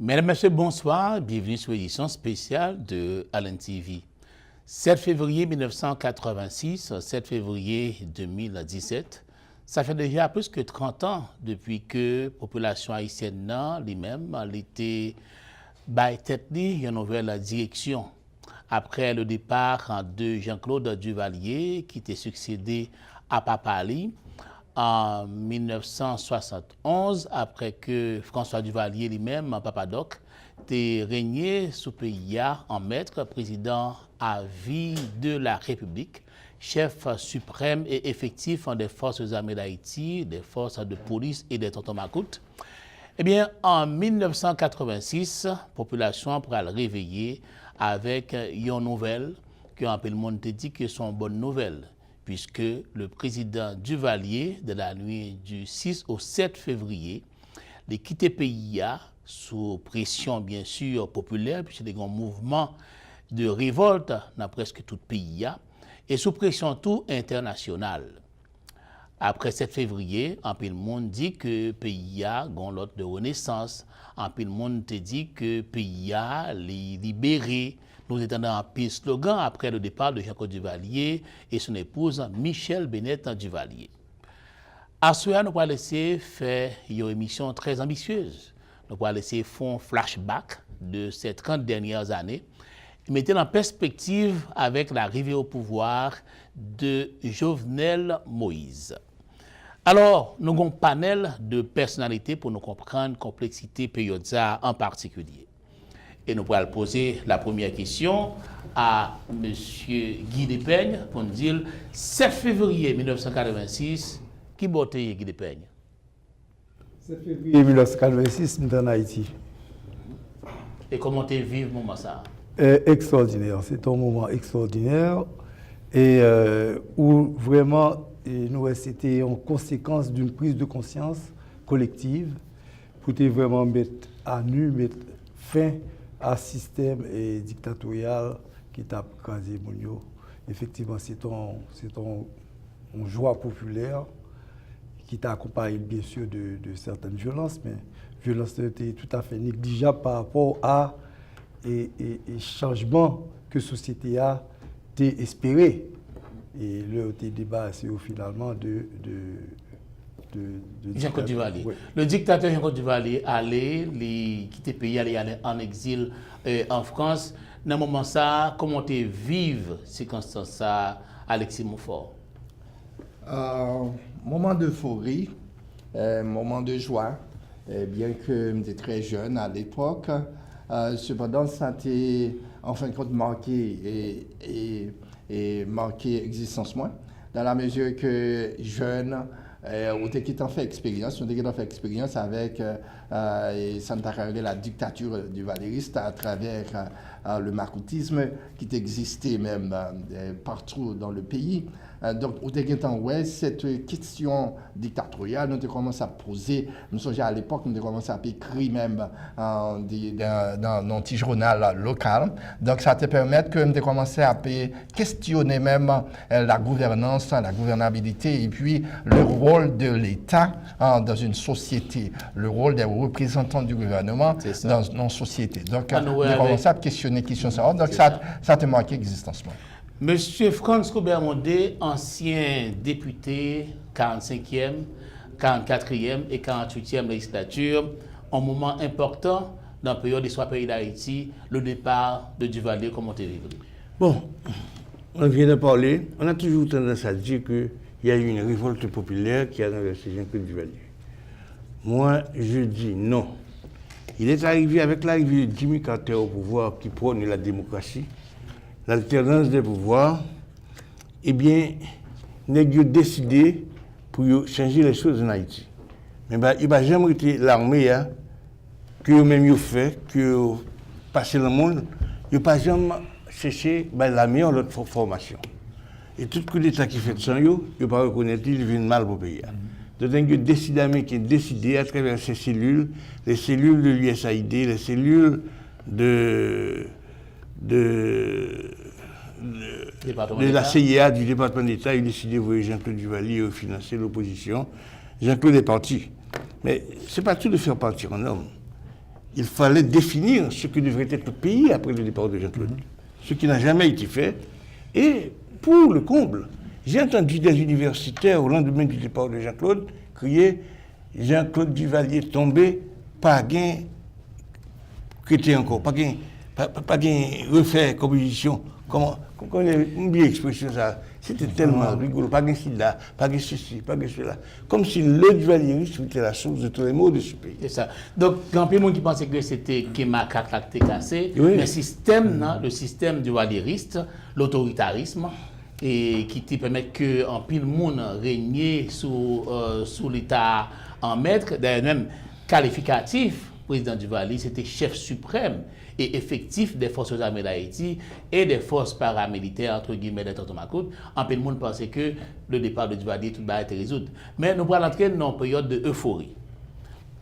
Mesdames, Messieurs, bonsoir. Bienvenue sur l'édition spéciale de Allen TV. 7 février 1986, 7 février 2017, ça fait déjà plus que 30 ans depuis que la population haïtienne lui-même était établie une nouvelle direction. Après le départ de Jean-Claude Duvalier, qui était succédé à Papali, en 1971, après que François Duvalier lui-même, Papadoc, ait régné sous pays en maître, président à vie de la République, chef suprême et effectif des forces armées d'Haïti, des forces de police et des tontons macoutes. Eh bien, en 1986, la population pourra le réveiller avec une nouvelle que un peu le monde te dit que sont bonnes nouvelles, puisque le président Duvalier, de la nuit du 6 au 7 février, a quitté le pays sous pression, bien sûr, populaire, puisque des grands mouvements de révolte dans presque tout le pays, et sous pression tout internationale. Après 7 février, un peu le monde dit que le pays a une lot de renaissance. Un peu le monde te dit que le pays a libéré. Nous étions dans un pire slogan après le départ de Jean-Claude Duvalier et son épouse Michel Bennett Duvalier. À ce moment, nous allons laisser faire une émission très ambitieuse. Nous allons laisser faire un flashback de ces 30 dernières années, mettre en perspective avec l'arrivée au pouvoir de Jovenel Moïse. Alors, nous avons un panel de personnalités pour nous comprendre la complexité période en particulier. Et nous pourrons poser la première question à M. Guy Despeigne pour nous dire 7 février 1986, qui botait Guy Despeigne? 7 février 1986, nous sommes en Haïti. Et comment tu vis ce moment ça? Extraordinaire, c'est un moment extraordinaire et où vraiment c'était en conséquence d'une prise de conscience collective pour vraiment mettre à nu, mettre fin à un système dictatorial qui t'a crasé Mounio. Effectivement, c'est une joie populaire qui t'a accompagné bien sûr de certaines violences, mais violences étaient tout à fait négligeables par rapport à et changements que la société a espéré. Et le débat, c'est finalement de Jean-Claude Duvalier. Oui. Le dictateur Jean-Claude Duvalier allait quitter le pays, aller en exil en France. Dans ce moment ça, comment tu vives ces circonstances ça, Alexis Moufort? Moment d'euphorie, moment de joie, bien que j'étais très jeune à l'époque. Cependant, ça a été en fin de compte marqué et marqué existence moi, dans la mesure que jeune, on était fait expérience, avec la dictature du valériste à travers le macoutisme qui existait même partout dans le pays. Donc, au ouais, cette question dictatoriale, nous avons commencé à poser, nous sommes à l'époque, nous avons commencé à écrire même dans un petit journal local. Donc, ça te permet que nous avons commencé à questionner même la gouvernance, la gouvernabilité et puis le rôle de l'État dans une société, le rôle des représentants du gouvernement dans une société. Donc, nous avons commencé à questionner ça. Donc, ça te manqué existence. Monsieur Franz Robert-Mondé, ancien député 45e, 44e et 48e législature, un moment important dans la période d'histoire pays d'Haïti, le départ de Duvalier, comment tu vivre? Bon, on vient de parler, on a toujours tendance à dire qu'il y a eu une révolte populaire qui a renversé Jean-Claude Duvalier. Moi, je dis non. Il est arrivé avec l'arrivée de Jimmy Carter au pouvoir qui prône la démocratie, l'alternance des pouvoirs, eh bien, nous avons décidé pour changer les choses en Haïti. Mais il n'y a jamais été l'armée que vous-même fait, que vous passez le monde, il n'y a pas jamais cherché la meilleure autre formation. Et tout coup d'État qui fait ça, il ne pas reconnaître qu'il vient mal pour le pays. Donc, il y a décidé à travers ces cellules, les cellules de l'USAID, les cellules de la CIA, du département d'État, il a décidé de voir Jean-Claude Duvalier financer l'opposition. Jean-Claude est parti. Mais ce n'est pas tout de faire partir un homme. il fallait définir ce que devrait être le pays après le départ de Jean-Claude. Ce qui n'a jamais été fait. Et pour le comble, j'ai entendu des universitaires au lendemain du départ de Jean-Claude crier « Jean-Claude Duvalier tombé, pas gain, crété encore, pas gain refait composition. » Comment on oublie l'expression ça? C'était tellement rigolo, pas gain sida, pas gain ceci, pas gain cela. Comme si le duvalierisme était la source de tous les maux de ce pays. C'est ça. Donc, il y a plein de monde qui pensait que c'était Kéma qui cassé, oui. Mais le système duvalieriste, l'autoritarisme, et qui te permet que en pile monde régner sous l'État en maître, d'ailleurs même qualificatif, président Duvalier, c'était chef suprême et effectif des forces armées d'Haïti et des forces paramilitaires, entre guillemets, de Tonton-Macoute. En peu de monde pensait que le départ de Duvalier, tout va être résolu. Mais nous allons entrer dans une période d'euphorie.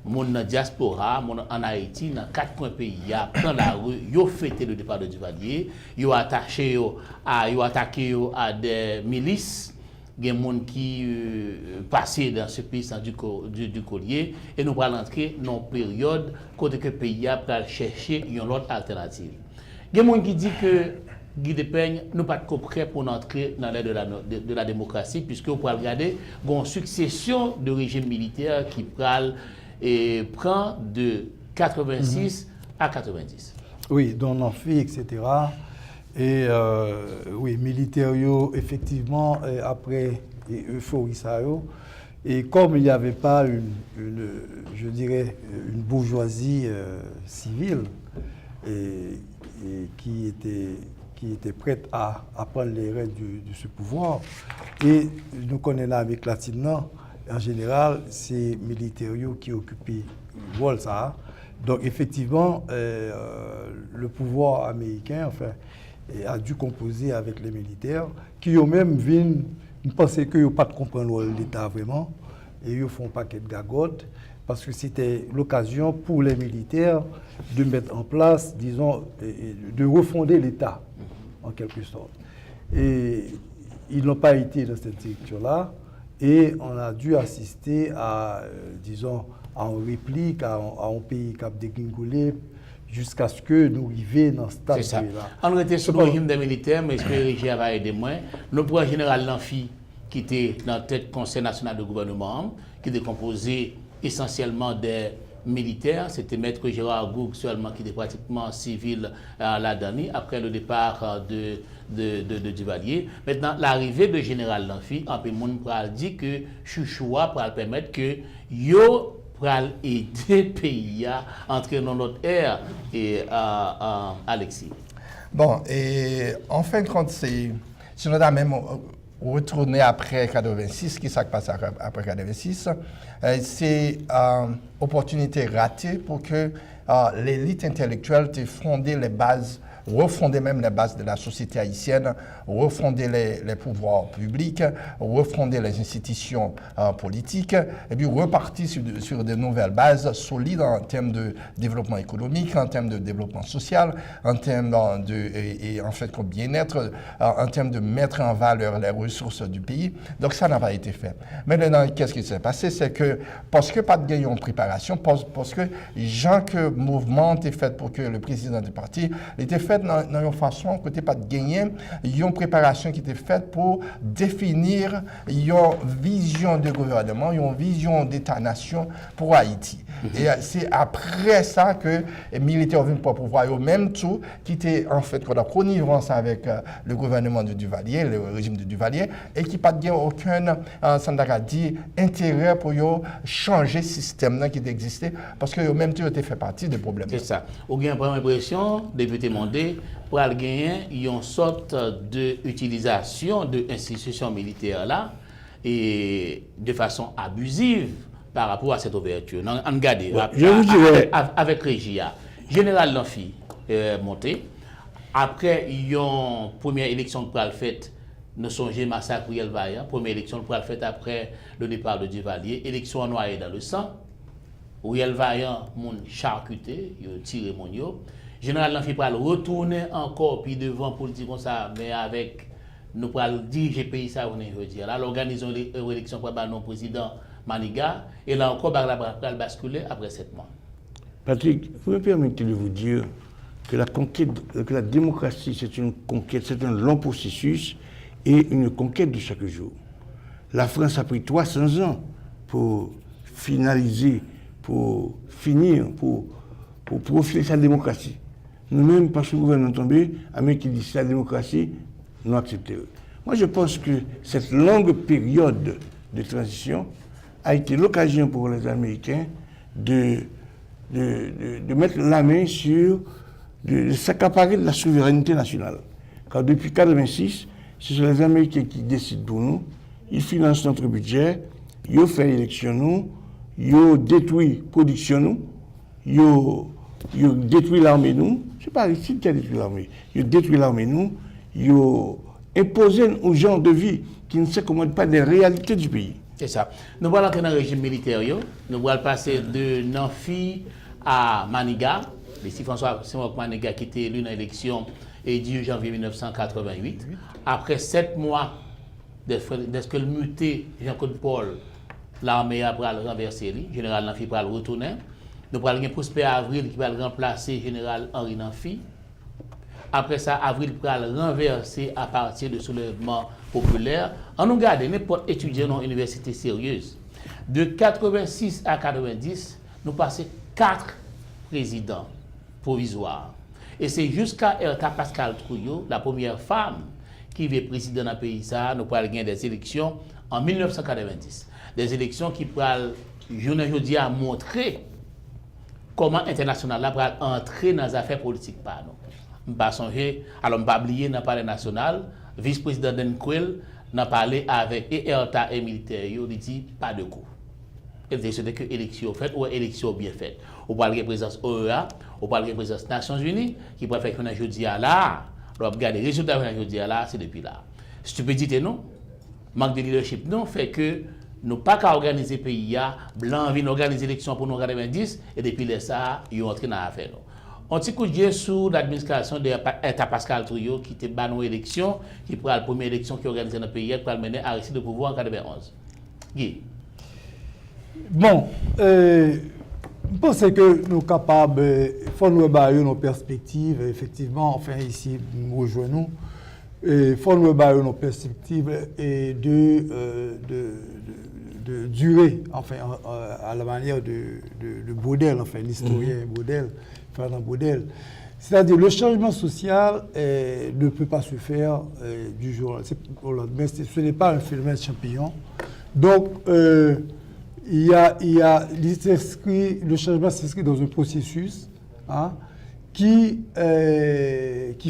Mon diaspora, en Haïti, dans 4 coins pays, il y a dans la rue, ils ont fêté le départ de Duvalier, ils ont attaqué à des milices. Il y a des gens qui passaient dans ce pays sans du collier et nous allons entrer dans une période côté que le pays a chercher une autre alternative. Il y a des gens qui disent que Guy Depeigne nous pas prêts pour entrer dans l'ère de la démocratie puisque vous pouvez regarder une succession de régimes militaires qui prend de 86 à 90. Oui, dont Amphi, etc. Et oui, militaires, effectivement, après euphorie, ça, et comme il n'y avait pas je dirais, une bourgeoisie civile et qui était prête à prendre les rênes de ce pouvoir, et nous connaissons l'Amérique latine, en général, c'est militaires qui occupaient le rôle, ça. Donc, effectivement, le pouvoir américain, enfin, a dû composer avec les militaires qui ont même vu, pensaient qu'ils n'ont pas de comprendre l'État vraiment, et ils font un paquet de gagotes, parce que c'était l'occasion pour les militaires de mettre en place, disons, de refonder l'État, en quelque sorte. Et ils n'ont pas été dans cette direction-là, et on a dû assister à, disons, à une réplique, à un pays qui a dégringolé, jusqu'à ce que nous arrivions dans ce stade-là. On était sous le régime des militaires, mais ce que le régime va aider moins. Le pouvoir général Lanfi, qui était dans la tête du Conseil national de gouvernement, qui était composé essentiellement des militaires, c'était Maître Gérard Goug seulement, qui était pratiquement civil à la dernière, après le départ de Duvalier. Maintenant, l'arrivée de général Lanfi, un peu de monde dit que Chouchoua pourra permettre que yo pour aider le pays à entrer dans notre ère et Alexis. Bon, et en fin de compte, si on a même retourné après 86, qui s'est passé après 86, c'est une opportunité ratée pour que l'élite intellectuelle ait fondé les bases, refonder même les bases de la société haïtienne, refonder les pouvoirs publics, refonder les institutions politiques, et puis repartir sur de nouvelles bases solides en termes de développement économique, en termes de développement social, en termes et en fait comme bien-être, en termes de mettre en valeur les ressources du pays. Donc ça n'a pas été fait. Maintenant, qu'est-ce qui s'est passé? C'est que parce que pas de gain en préparation, parce que gens que le mouvement était fait pour que le président du parti était fait dans une façon côté pas de gagner, il y a une préparation qui était faite pour définir une vision de gouvernement, une vision d'État-nation pour Haïti. Et c'est après ça que les militaires viennent pour pouvoir au même tout qui était en fait en connivence avec le gouvernement de Duvalier, le régime de Duvalier, et qui n'a pas aucun intérêt pour changer le système qui existait parce que même tout était fait partie des problèmes. C'est ça. Vous avez l'impression, député Mondé, pour gagner une sorte d'utilisation de l'institution militaire là et de façon abusive par rapport à cette ouverture. On regarde avec Régia. Général Lanfi monté. Après, il y a une première élection pour le fait, nous songez massacre Riel Vaillant. Première élection pour le fait après le départ de Duvalier. Élection noyée dans le sang. Riel Vaillant, mon charcuté, il a tiré mon yo. Général Lanfi pour retourner encore puis devant pour dire comme ça, mais avec nous pour diriger le pays ça on est dire. Là, l'organisation de l'élection pour le président Maniga et là encore la basculer après 7 mois. Patrick, vous me permettez de vous dire que la démocratie, c'est une conquête, c'est un long processus et une conquête de chaque jour. La France a pris 300 ans pour finaliser, pour finir, pour profiler sa démocratie. Nous-mêmes, parce que le gouvernement est tombé, Amérique qui dit la démocratie, nous acceptons. Moi, je pense que cette longue période de transition a été l'occasion pour les Américains de mettre la main sur, de s'accaparer de la souveraineté nationale. Car depuis 1986, ce sont les Américains qui décident pour nous, ils financent notre budget, ils ont fait élection nous, ils ont détruit la production nous, ils ont détruit l'armée nous, c'est pas Aristide qui a détruit l'armée, ils ont détruit l'armée nous, ils ont imposé un genre de vie qui ne s'accommode pas des réalités du pays. C'est ça. Nous allons entrer dans le régime militaire, nous allons passer de Nanfi à Maniga. Ici, François Maniga qui était élu dans l'élection et 10 janvier 1988. Après 7 mois de ce que le muté Jean-Claude Paul, l'armée a renversé, le général Nanfi va retourner. Nous allons Prosper Avril qui va remplacer le général Henri Nanfi. Après ça, Avril va renverser à partir du soulèvement populaire. On nous garde n'importe étudiant dans une université sérieuse. De 86 à 90, nous passons 4 présidents provisoires. Et c'est jusqu'à Erta Pascal Trouillot, la première femme qui est présidente dans le pays, nous parlons des élections en 1990. Des élections qui pourraient, aujourd'hui, à montrer comment l'international va entrer dans les affaires politiques. Je ne vais pas oublier dans le palais national, vice-président Denkwel n'a parlé avec Erta et militaire, il dit pas de coup. Et c'est que élection faite ou élection bien faite. On parle de présence OEA, on parle de présence Nations Unies, qui peut faire qu'on a jeudi à là, on regarde les résultats qu'on a jeudi à là, c'est depuis là. Stupidité non, manque de leadership non, fait que nous pas qu'à organiser pays, blanc vient organiser l'élection pour nous 90 et depuis là ça, ils ont entré dans l'affaire. On petit coup de yeux sous l'administration de Pascal Trouillot qui était banni élection, qui prend la première élection qui est organisée dans le pays, qui a mené à Aristide de pouvoir en 91. Guy. Bon, je pense que nous sommes capables, il faut nous évaluer nos perspectives, effectivement, enfin ici, nous rejoignons, il faut nous évaluer nos perspectives et de durer, enfin, à la manière de Baudel, enfin, l'historien Baudel, Fernand Baudel. C'est-à-dire le changement social ne peut pas se faire du jour au lendemain. Ce n'est pas un phénomène champignon. Donc, il y a le changement s'inscrit dans un processus qui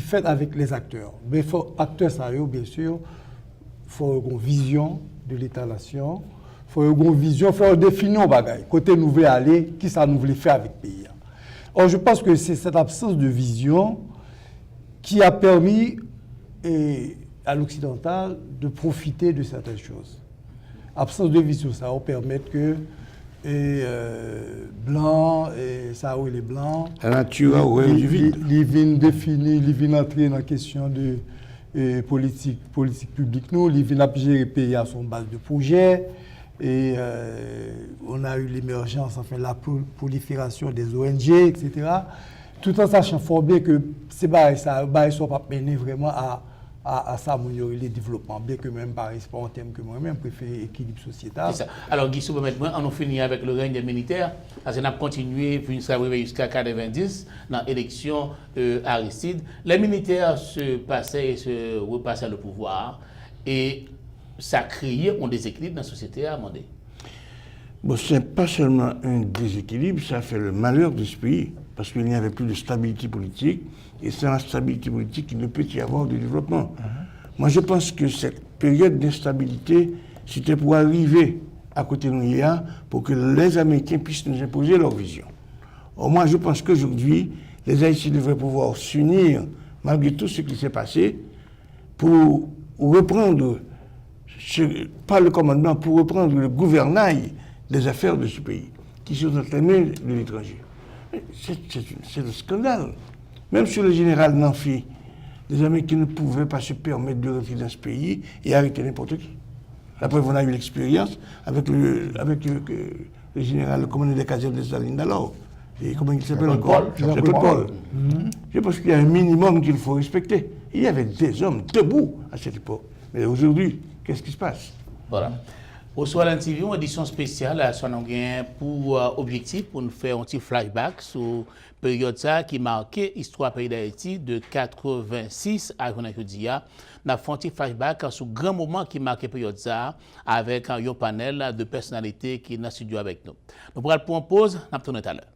fait avec les acteurs. Mais il faut acteurs sérieux, bien sûr. Il faut une vision de l'État-nation. Il faut une vision, il faut définir un bagage. Côté nous voulons aller, qui ça nous voulait faire avec le pays. Or, je pense que c'est cette absence de vision qui a permis à l'occidental de profiter de certaines choses. Absence de vision, ça va permettre que blanc, ça où les blancs, la nature a ouvert du vide. Ils viennent définir, ils viennent entrer dans la question de politique publique. Nous, ils viennent gérer le pays à son base de projet. Et on a eu l'émergence, enfin la prolifération des ONG, etc. Tout en sachant fort bien que ces barils ne sont pas menés vraiment à ça, le développement, bien que même Paris, c'est pas un thème que moi-même préfère équilibre sociétal. C'est ça. Alors, Guy, on a fini avec le règne des militaires, parce qu'on a continué, puis ça arrivé jusqu'à 90, dans l'élection Aristide. Les militaires se passaient et se repassaient le pouvoir, et ça créait un déséquilibre dans la société à Mandé. Bon, ce n'est pas seulement un déséquilibre, ça fait le malheur de ce pays, parce qu'il n'y avait plus de stabilité politique, et sans la stabilité politique, il ne peut y avoir de développement. Moi, je pense que cette période d'instabilité, c'était pour arriver à côté de nous, pour que les Américains puissent nous imposer leur vision. Or, moi, je pense qu'aujourd'hui, les Haïtiens devraient pouvoir s'unir, malgré tout ce qui s'est passé, pour reprendre pas le commandement, pour reprendre le gouvernail des affaires de ce pays, qui sont entre les mains de l'étranger. C'est un scandale. Même sur le général Nanfi, les Américains ne pouvaient pas se permettre de rentrer dans ce pays et arrêter n'importe qui. Après, on a eu l'expérience avec le général, le commandant des casernes de Staline d'alors. Et comment il s'appelle Jean-Paul encore Paul. Jean-Paul Paul. Je pense qu'il y a un minimum qu'il faut respecter. Il y avait des hommes debout à cette époque. Mais aujourd'hui, qu'est-ce qui se passe? Voilà. Au soir Alain TV, une édition spéciale, ça nous gagne pour objectif pour nous faire un petit flashback sur la période ça qui marquait l'histoire pays d'Haïti de 86 à aujourd'hui. Nous avons fait un petit flashback sur le grand moment qui marquait la période ça avec un panel de personnalités qui est dans le studio avec nous. Nous pourrons pour une pause, nous allons tout à l'heure.